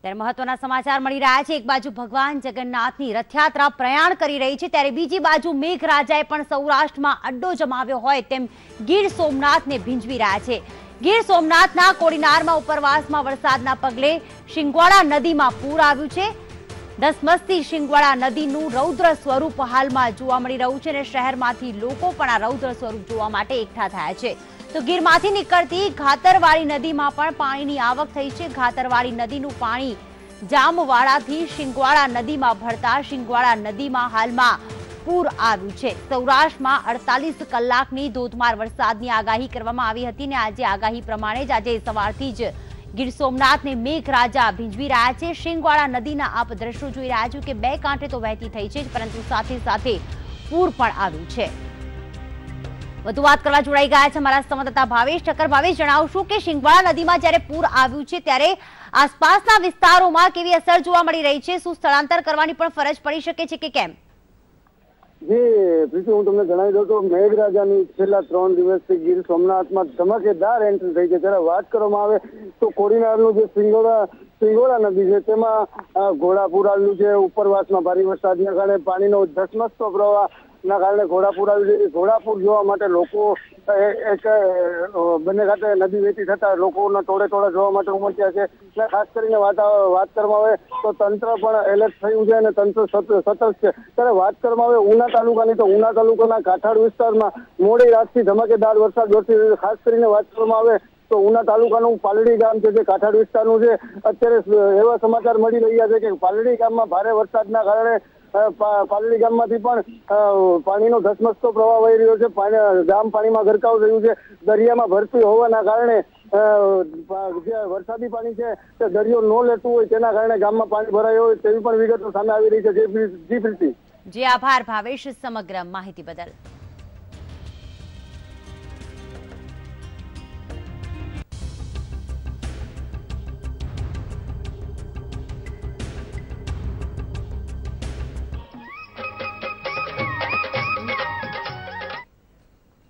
ત્યારે મહત્વના સમાચાર મળી રહ્યા છે। એક બાજુ ભગવાન જગન્નાથની રથયાત્રા પ્રયાણ કરી રહી છે, ત્યારે બીજી બાજુ મેઘરાજાએ પણ સૌરાષ્ટ્રમાં અડ્ડો જમાવ્યો હોય તેમ ગીર સોમનાથને ભીંજવી રહ્યા છે। ગીર સોમનાથના કોડીનારમાં ઉપરવાસમાં વરસાદના પગલે શિંગવાડા નદીમાં પૂર આવ્યું છે। ધસમસતી શિંગવાડા નદીનું રૌદ્ર સ્વરૂપ હાલમાં જોવા મળી રહ્યું છે અને શહેરમાંથી લોકો પણ આ રૌદ્ર સ્વરૂપ જોવા માટે એકઠા થયા છે। તો ગીરમાંથી નીકળતી ઘાતરવાળી નદીમાં પણ પાણીની આવક થઈ છે। ઘાતરવાળી નદીનું પાણી જામવાડાથી શિંગવાડા નદીમાં ભળતા શિંગવાડા નદીમાં હાલમાં પૂર આવ્યું છે। સૌરાષ્ટ્રમાં 48 કલાકની ધોધમાર વરસાદની આગાહી કરવામાં આવી હતી અને આજે આગાહી પ્રમાણે જ આજે સવારથી જ ગીર સોમનાથને મેઘરાજા ભીંજવી રહ્યા છે। શિંગવાડા નદીના આપ દ્રશ્યો જોઈ રહ્યા છો કે બે કાંઠે તો વહેતી થઈ છે, પરંતુ સાથે સાથે પૂર પણ આવ્યું છે। વધુ વાત કરવા જોડાઈ ગયા છે અમારા સંવાદદાતા ભાવેશ ઠક્કર। ભાવેશ, જણાવશું કે શિંગવાડા નદીમાં જ્યારે પૂર આવ્યું છે ત્યારે આસપાસના વિસ્તારોમાં કેવી અસર જોવા મળી રહી છે? શું સ્થળાંતર કરવાની પણ ફરજ પડી શકે છે કે કેમ? જી પ્રીતિ, હું તમને જણાવી દઉં તો મેઘરાજાની છેલ્લા 3 દિવસથી ગીર સોમનાથમાં ધમાકેદાર એન્ટ્રી થઈ છે। ત્યારે વાત કરવામાં આવે તો કોડીનારનું જે શિંગોડા નદી છે તેમાં ઘોડાપુર આવ્યું છે। ઉપરવાસમાં ભારે વરસાદના કારણે પાણીનો ધસમસતો પ્રવાહ ના કારણે ઘોડાપુર આવ્યું છે। ઘોડાપુર જોવા માટે લોકો એક બંને ખાતે નદી વહેતી થતા લોકોના ટોળે જોવા માટે ઉમટ્યા છે। ખાસ કરીને વાત કરવામાં આવે તો તંત્ર પણ એલર્ટ થયું છે અને તંત્ર સતર્ક છે। ત્યારે વાત કરવામાં આવે ઉના તાલુકાની તો ઉના તાલુકાના કાંઠાળ વિસ્તારમાં મોડી રાતથી ધમાકેદાર વરસાદ વરસી રહ્યો છે। ખાસ કરીને વાત કરવામાં આવે તો ઉના તાલુકાનું પાલડી ગામ છે જે કાંઠાળ વિસ્તારનું છે, અત્યારે એવા સમાચાર મળી રહ્યા છે કે પાલડી ગામમાં ભારે વરસાદના કારણે પાલડી ગામમાંથી પણ પાણીનો ધસમસતો પ્રવાહ વહી રહ્યો છે। ગામ પાણીમાં ગરકાવ થયું છે। દરિયામાં ભરતી હોવાના કારણે જે વરસાદી પાણી છે તે દરિયો ન લેતું હોય તેના કારણે ગામમાં પાણી ભરાયું હોય તેવી પણ વિગતો સામે આવી રહી છે। જી પ્રીતિ। જી આભાર ભાવેશ સમગ્ર માહિતી બદલ।